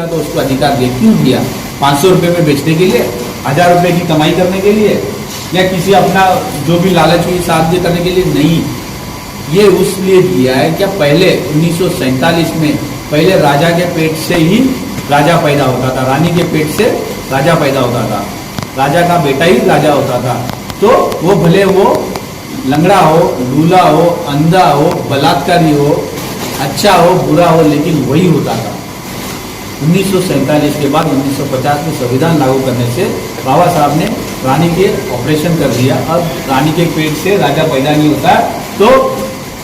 तो उसको अधिकार दे क्यों दिया? 500 रुपये में बेचने के लिए, 1000 रुपये की कमाई करने के लिए, या किसी अपना जो भी लालच हुई साध्य करने के लिए? नहीं, ये उसलिए दिया है क्या पहले 1947 में पहले राजा के पेट से ही राजा पैदा होता था, रानी के पेट से राजा पैदा होता था, राजा का बेटा ही राजा होता था। तो वो भले वो लंगड़ा हो, लूला हो, अंधा हो, बलात्कारी हो, अच्छा हो, बुरा हो, लेकिन वही होता था। 1947 के बाद 1950 में संविधान लागू करने से बाबा साहब ने रानी के ऑपरेशन कर दिया। अब रानी के पेट से राजा पैदा नहीं होता है, तो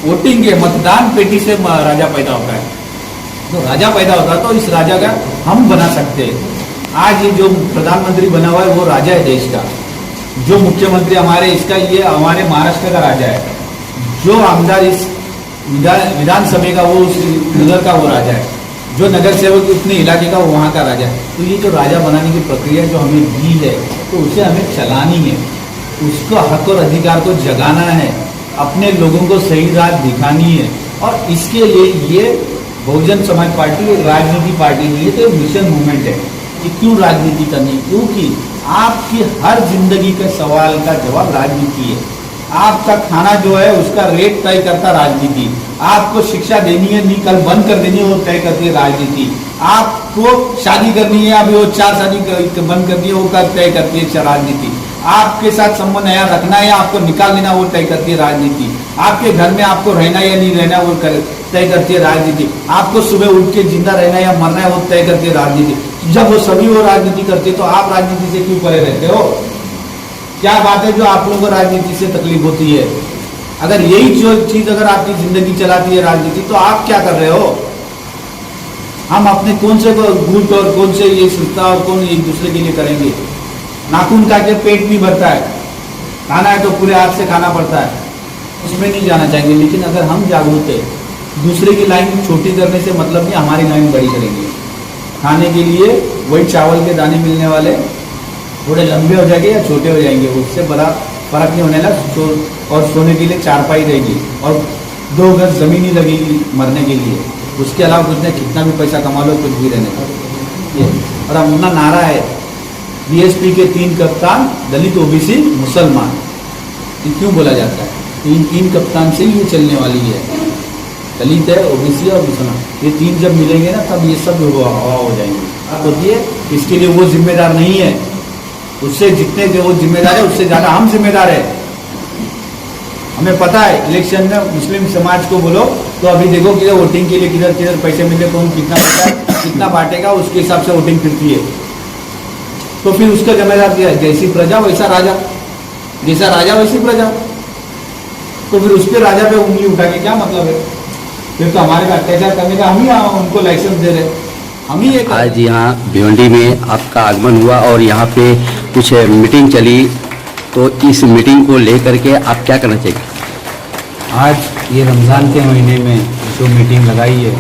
वोटिंग के मतदान पेटी से राजा पैदा होता है। तो राजा पैदा होता है, तो इस राजा का हम बना सकते हैं। आज ये जो प्रधानमंत्री बना हुआ है वो राजा है देश का। जो मुख्यमंत्री हमारे इसका, ये हमारे महाराष्ट्र का राजा है। जो आमदार इस विधानसभा का वो उस नगर का वो राजा है। जो नगर सेवक उतने इलाके का वो वहाँ का राजा है। तो ये जो राजा बनाने की प्रक्रिया जो हमें दी है, तो उसे हमें चलानी है, उसको हक और अधिकार को जगाना है, अपने लोगों को सही राह दिखानी है। और इसके लिए ये बहुजन समाज पार्टी एक राजनीति पार्टी नहीं है, तो मिशन मूवमेंट है कि क्यों राजनीति करनी? क्योंकि आपकी हर जिंदगी के सवाल का जवाब राजनीति है। आपका खाना जो है उसका रेट तय करता राजनीति, आपको शिक्षा देनी है नहीं कल बंद कर देनी है वो तय करती है राजनीति, आपको शादी करनी है अभी वो 4 शादी बंद करनी है वो तय करती है राजनीति, आपके साथ संबंध नया रखना है या आपको निकाल देना वो तय करती है राजनीति, आपके घर में आपको रहना या नहीं रहना वो तय करती है राजनीति, आपको सुबह उठ के जिंदा रहना या मरना है वो तय करती है राजनीति। जब वो सभी वो राजनीति करती है तो आप राजनीति से क्यों परे रहते हो? क्या बात है जो आप लोगों को राजनीति से तकलीफ होती है? अगर यही जो चीज अगर आपकी जिंदगी चलाती है राजनीति, तो आप क्या कर रहे हो? हम अपने कौन से गुट और कौन से ये संस्था और कौन एक दूसरे के लिए करेंगे? नाखून का के पेट नहीं भरता है, खाना है तो पूरे हाथ से खाना पड़ता है, उसमें नहीं जाना चाहेंगे। लेकिन अगर हम जागरूक है, दूसरे की लाइन छोटी करने से मतलब नहीं, हमारी लाइन बड़ी करेंगे। खाने के लिए वही चावल के दाने मिलने वाले थोड़े लंबे हो जाएंगे या छोटे हो जाएंगे, उससे बड़ा फर्क नहीं होने लगा। और सोने के लिए चारपाई रहेगी और 2 गज जमीन ही लगेगी मरने के लिए, उसके अलावा कुछ नहीं। कितना भी पैसा कमा लो कुछ भी रहने का। और अपना नारा है बीएसपी के 3 कप्तान दलित ओबीसी मुसलमान। ये क्यों बोला जाता है? इन 3 कप्तान से ही ये चलने वाली है, दलित है, ओबीसी और मुसलमान। ये 3 जब मिलेंगे ना तब ये सब हवा हो जाएंगे। अब होती है इसके लिए वो जिम्मेदार नहीं है, उससे जितने जो वो जिम्मेदार है उससे ज्यादा हम जिम्मेदार है। हमें पता है इलेक्शन में मुस्लिम समाज को बोलो तो अभी देखो कि वोटिंग के लिए किधर किधर पैसे मिले, कौन कितना पैसा कितना बांटेगा, उसके हिसाब से वोटिंग फिरती है। तो फिर उसका जिम्मेदार दिया, जैसी प्रजा वैसा राजा, जैसा राजा वैसी प्रजा। तो फिर उसके राजा पे उंगली उठा के क्या मतलब है? फिर तो हमारे पे अत्याचार करने का हम ही उनको लाइसेंस दे रहे, हम ही एक। आज यहाँ भिवंडी में आपका आगमन हुआ और यहाँ पे कुछ मीटिंग चली, तो इस मीटिंग को लेकर के आप क्या करना चाहिए? आज ये रमज़ान के महीने में जो मीटिंग लगाई है,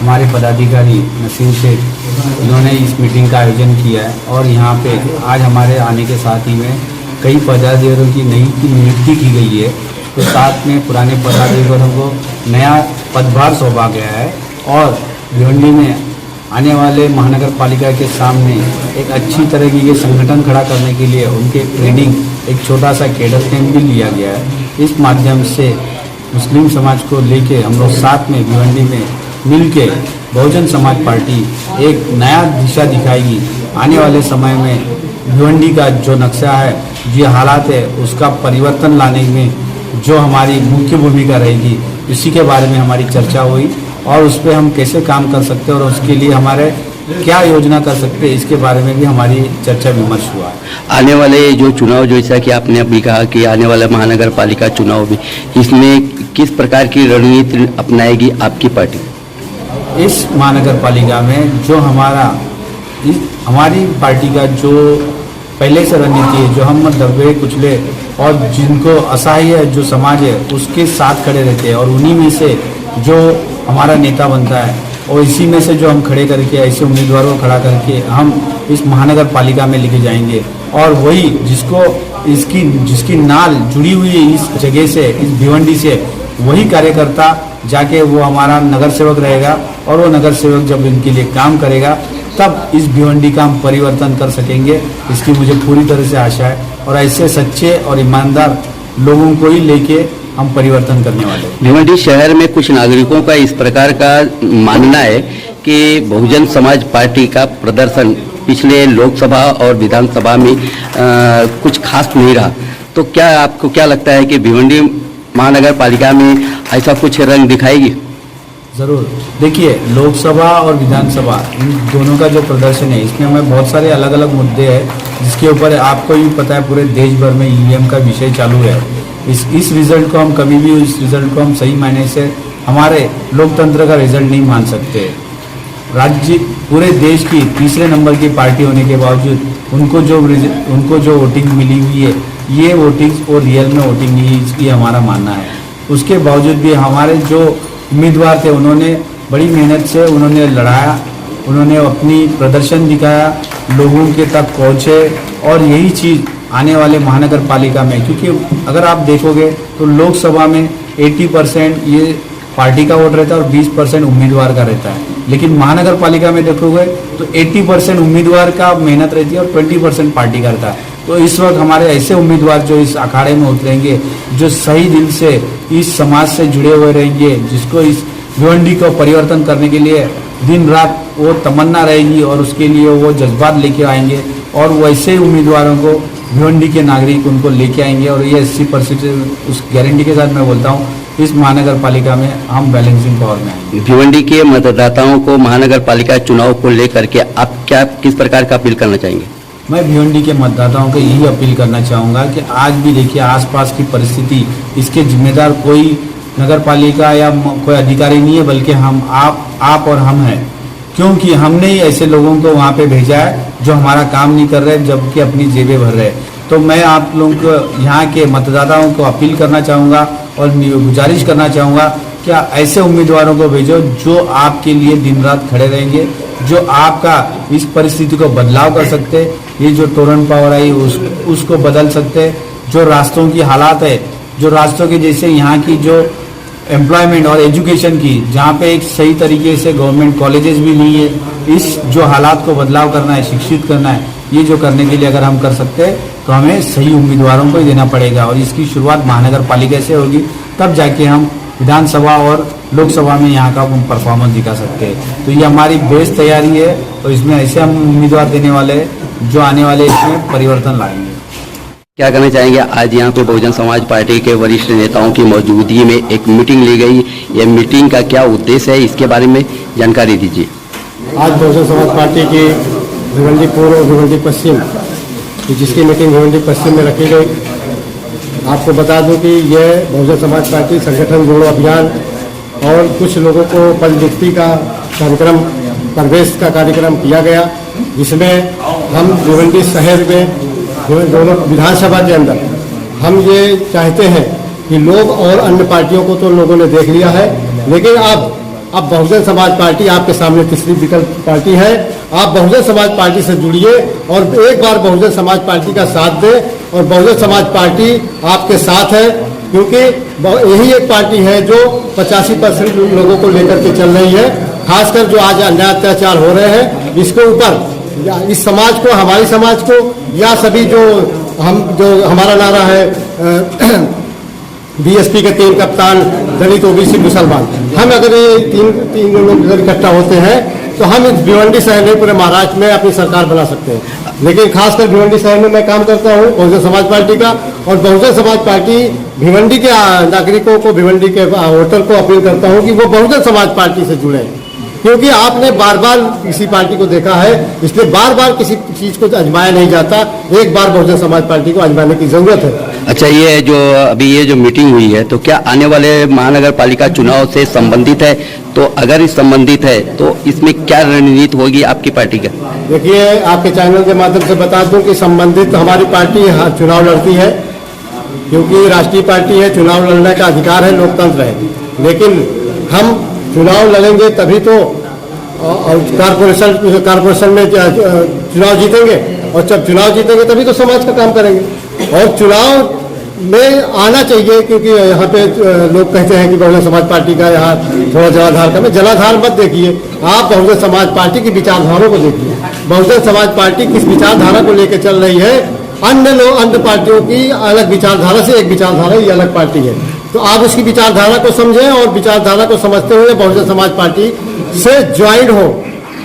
हमारे पदाधिकारी नसीम शेख इन्होंने इस मीटिंग का आयोजन किया है। और यहाँ पे आज हमारे आने के साथ ही में कई पदाधिकारियों की नई की नियुक्ति की गई है, तो साथ में पुराने पदाधिकारियों को नया पदभार सौंपा गया है। और भिवंडी में आने वाले महानगर पालिका के सामने एक अच्छी तरह की ये संगठन खड़ा करने के लिए उनके ट्रेनिंग एक छोटा सा कैडर कैंप भी लिया गया है। इस माध्यम से मुस्लिम समाज को लेके हम लोग साथ में भिवंडी में मिलके बहुजन समाज पार्टी एक नया दिशा दिखाएगी। आने वाले समय में भिवंडी का जो नक्शा है, जो हालात है, उसका परिवर्तन लाने में जो हमारी मुख्य भूमिका रहेगी, इसी के बारे में हमारी चर्चा हुई। और उस पर हम कैसे काम कर सकते हैं और उसके लिए हमारे क्या योजना कर सकते हैं, इसके बारे में भी हमारी चर्चा विमर्श हुआ है। आने वाले जो चुनाव, जैसा कि आपने अभी कहा कि आने वाला महानगर पालिका चुनाव भी, इसमें किस प्रकार की रणनीति अपनाएगी आपकी पार्टी? इस महानगर पालिका में जो हमारी पार्टी का जो पहले से रणनीति है, जो हम दबे कुचले और जिनको असहाय जो समाज है उसके साथ खड़े रहते हैं, और उन्हीं में से जो हमारा नेता बनता है और इसी में से जो हम खड़े करके ऐसे उम्मीदवारों को खड़ा करके हम इस महानगर पालिका में लेके जाएंगे। और वही जिसकी नाल जुड़ी हुई है इस जगह से, इस भिवंडी से, वही कार्यकर्ता जाके वो हमारा नगर सेवक रहेगा। और वो नगर सेवक जब इनके लिए काम करेगा तब इस भिवंडी का हम परिवर्तन कर सकेंगे, इसकी मुझे पूरी तरह से आशा है। और ऐसे सच्चे और ईमानदार लोगों को ही लेके हम परिवर्तन करने वाले हैं। भिवंडी शहर में कुछ नागरिकों का इस प्रकार का मानना है कि बहुजन समाज पार्टी का प्रदर्शन पिछले लोकसभा और विधानसभा में कुछ खास नहीं रहा, तो क्या आपको क्या लगता है कि भिवंडी महानगर पालिका में ऐसा कुछ रंग दिखाएगी? ज़रूर। देखिए, लोकसभा और विधानसभा इन दोनों का जो प्रदर्शन है, इसमें हमें बहुत सारे अलग अलग मुद्दे हैं जिसके ऊपर आपको भी पता है पूरे देश भर में ईवीएम का विषय चालू है। इस रिजल्ट को हम कभी भी इस रिजल्ट को हम सही मायने से हमारे लोकतंत्र का रिजल्ट नहीं मान सकते। राज्य पूरे देश की तीसरे नंबर की पार्टी होने के बावजूद उनको जो वोटिंग मिली हुई है, ये वोटिंग और रियल में वोटिंग नहीं है, इसकी हमारा मानना है। उसके बावजूद भी हमारे जो उम्मीदवार थे उन्होंने बड़ी मेहनत से उन्होंने लड़ाया, उन्होंने अपनी प्रदर्शन दिखाया, लोगों के तक पहुँचे। और यही चीज़ आने वाले महानगर पालिका में, क्योंकि अगर आप देखोगे तो लोकसभा में 80% ये पार्टी का वोट रहता है और 20% उम्मीदवार का रहता है, लेकिन महानगर पालिका में देखोगे तो 80% उम्मीदवार का मेहनत रहती है और 20% पार्टी का रहता है। तो इस वक्त हमारे ऐसे उम्मीदवार जो इस अखाड़े में उतरेंगे, जो सही दिल से इस समाज से जुड़े हुए रहेंगे, जिसको इस भिवंडी को परिवर्तन करने के लिए दिन रात वो तमन्ना रहेगी और उसके लिए वो जज्बात लेके आएंगे, और वैसे ही उम्मीदवारों को भिवंडी के नागरिक उनको लेके आएंगे। और ये 80% उस गारंटी के साथ मैं बोलता हूँ, इस महानगर पालिका में हम बैलेंसिंग पावर में आएंगे। भिवंडी के मतदाताओं को महानगर पालिका चुनाव को लेकर के आप किस प्रकार का अपील करना चाहेंगे? मैं भिवंडी के मतदाताओं को यही अपील करना चाहूँगा कि आज भी देखिए आसपास की परिस्थिति, इसके जिम्मेदार कोई नगर पालिका या कोई अधिकारी नहीं है, बल्कि हम आप और हम हैं, क्योंकि हमने ही ऐसे लोगों को वहाँ पे भेजा है जो हमारा काम नहीं कर रहे जबकि अपनी जेबें भर रहे हैं। तो मैं आप लोगों को, यहाँ के मतदाताओं को अपील करना चाहूँगा और गुजारिश करना चाहूँगा कि ऐसे उम्मीदवारों को भेजो जो आपके लिए दिन रात खड़े रहेंगे, जो आपका इस परिस्थिति को बदलाव कर सकते, ये जो तोरण पावर आई उसको बदल सकते, जो रास्तों की हालात है, जो रास्तों के जैसे यहाँ की जो एम्प्लॉयमेंट और एजुकेशन की, जहाँ पे एक सही तरीके से गवर्नमेंट कॉलेजेस भी नहीं है, इस जो हालात को बदलाव करना है, शिक्षित करना है, ये जो करने के लिए अगर हम कर सकते हैं तो हमें सही उम्मीदवारों को ही देना पड़ेगा। और इसकी शुरुआत महानगर पालिका से होगी, तब जाके हम विधानसभा और लोकसभा में यहाँ का परफॉर्मेंस दिखा सकते हैं। तो ये हमारी बेस तैयारी है और इसमें ऐसे हम उम्मीदवार देने वाले हैं जो आने वाले इसमें परिवर्तन लाएंगे। क्या कहना चाहेंगे? आज यहाँ पे बहुजन समाज पार्टी के वरिष्ठ नेताओं की मौजूदगी में एक मीटिंग ली गई, यह मीटिंग का क्या उद्देश्य है, इसके बारे में जानकारी दीजिए। आज बहुजन समाज पार्टी की भिवंडी पूर्व और भिवंडी पश्चिम, जिसकी मीटिंग भिवंडी पश्चिम में रखी गई। आपको बता दूं कि यह बहुजन समाज पार्टी संगठन जोड़ो अभियान और कुछ लोगों को पद नियुक्ति का कार्यक्रम, प्रवेश का कार्यक्रम किया गया, जिसमें हम भिवंडी शहर में दोनों विधानसभा के अंदर हम ये चाहते हैं कि लोग और अन्य पार्टियों को तो लोगों ने देख लिया है, लेकिन अब बहुजन समाज पार्टी आपके सामने तीसरी विकल्प पार्टी है। आप बहुजन समाज पार्टी से जुड़िए और एक बार बहुजन समाज पार्टी का साथ दें। और बहुजन समाज पार्टी आपके साथ है, क्योंकि यही एक पार्टी है जो 85% लोगों को लेकर के चल रही है। खासकर जो आज अन्याय अत्याचार हो रहे हैं, इसके ऊपर इस समाज को, हमारी समाज को, या सभी जो हमारा नारा है बीएसपी के 3 कप्तान, दलित, ओबीसी, मुसलमान, हम अगर ये तीन लोग अगर इकट्ठा होते हैं तो हम इस भिवंडी शहर में पूरे महाराष्ट्र में अपनी सरकार बना सकते हैं। लेकिन खासकर भिवंडी शहर में मैं काम करता हूँ बहुजन समाज पार्टी का, और बहुजन समाज पार्टी भिवंडी के नागरिकों को, भिवंडी के वोटर को अपील करता हूँ कि वो बहुजन समाज पार्टी से जुड़े, क्योंकि आपने बार बार किसी पार्टी को देखा है, इसलिए बार बार किसी चीज को आजमाया नहीं जाता, एक बार बहुजन समाज पार्टी को आजमाने की जरूरत है। अच्छा, ये जो मीटिंग हुई है, तो क्या आने वाले महानगर पालिका चुनाव से संबंधित है? तो अगर इस संबंधित है तो इसमें क्या रणनीति होगी आपकी पार्टी का? देखिए, आपके चैनल के माध्यम से बता दूं कि संबंधित हमारी पार्टी चुनाव लड़ती है, क्योंकि राष्ट्रीय पार्टी है, चुनाव लड़ने का अधिकार है, लोकतंत्र है। लेकिन हम चुनाव लड़ेंगे तभी तो कारपोरेशन में चुनाव जीतेंगे, और जब चुनाव जीतेंगे तभी तो समाज का काम करेंगे। और चुनाव में आना चाहिए, क्योंकि यहाँ पे लोग कहते हैं कि बहुजन समाज पार्टी का यहाँ थोड़ा जलाधार का, में जलाधार मत देखिए, आप बहुजन समाज पार्टी की विचारधारा को देखिए। बहुजन समाज पार्टी किस विचारधारा को लेकर चल रही है, अन्य पार्टियों की अलग विचारधारा से एक विचारधारा ये अलग पार्टी है। तो आप उसकी विचारधारा को समझें और विचारधारा को समझते हुए बहुजन समाज पार्टी से ज्वाइन हो।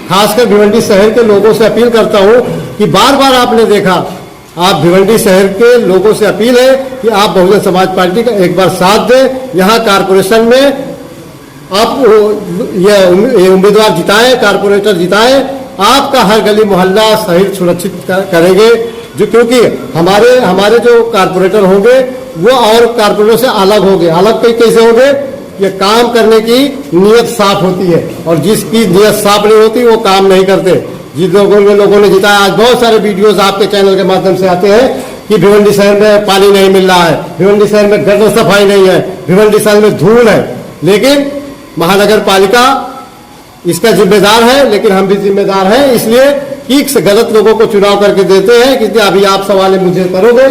खासकर भिवंडी शहर के लोगों से अपील करता हूं कि बार बार आपने देखा, आप भिवंडी शहर के लोगों से अपील है कि आप बहुजन समाज पार्टी का एक बार साथ दें। यहाँ कारपोरेशन में आप ये उम्मीदवार जिताएं, कारपोरेटर जिताएं, आपका हर गली मोहल्ला शहर सुरक्षित करेंगे। जो क्योंकि हमारे जो कारपोरेटर होंगे वो और कारपोरेटर से अलग होंगे। अलग कैसे होंगे? ये काम करने की नीयत साफ होती है, और जिसकी नीयत साफ नहीं होती वो काम नहीं करते। जिन लोगों ने जिताया, आज बहुत सारे वीडियोस आपके चैनल के माध्यम से आते हैं कि भिवंडी शहर में पानी नहीं मिल रहा है, भिवंडी शहर में गटर सफाई नहीं है, भिवंडी शहर में धूल है। लेकिन महानगर पालिका इसका जिम्मेदार है, लेकिन हम भी जिम्मेदार हैं, इसलिए कि गलत लोगों को चुनाव करके देते हैं। क्योंकि अभी आप सवाल मुझे करोगे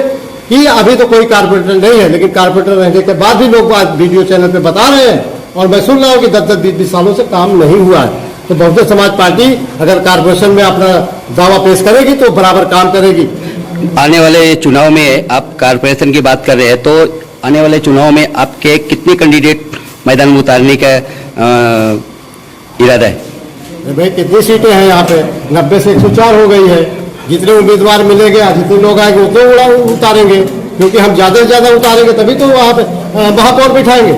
कि अभी तो कोई कारपोरेटर नहीं है, लेकिन कारपोरेटर रहने के बाद भी लोग आज वीडियो चैनल पे बता रहे हैं, और मैं सुन रहा हूं कि 10-20 सालों से काम नहीं हुआ है। तो बहुजन समाज पार्टी अगर कारपोरेशन में अपना दावा पेश करेगी तो बराबर काम करेगी। आने वाले चुनाव में आप कारपोरेशन की बात कर रहे हैं, तो आने वाले चुनाव में आपके कितने कैंडिडेट मैदान में उतारने का इरादा है? भाई कितनी सीटें हैं यहाँ पे? 90 से 104 हो गई है। जितने उम्मीदवार मिलेंगे, जितने लोग आएंगे उतने उतारेंगे, क्योंकि हम ज्यादा से ज्यादा उतारेंगे तभी तो वहाँ पे महापौर बिठाएंगे।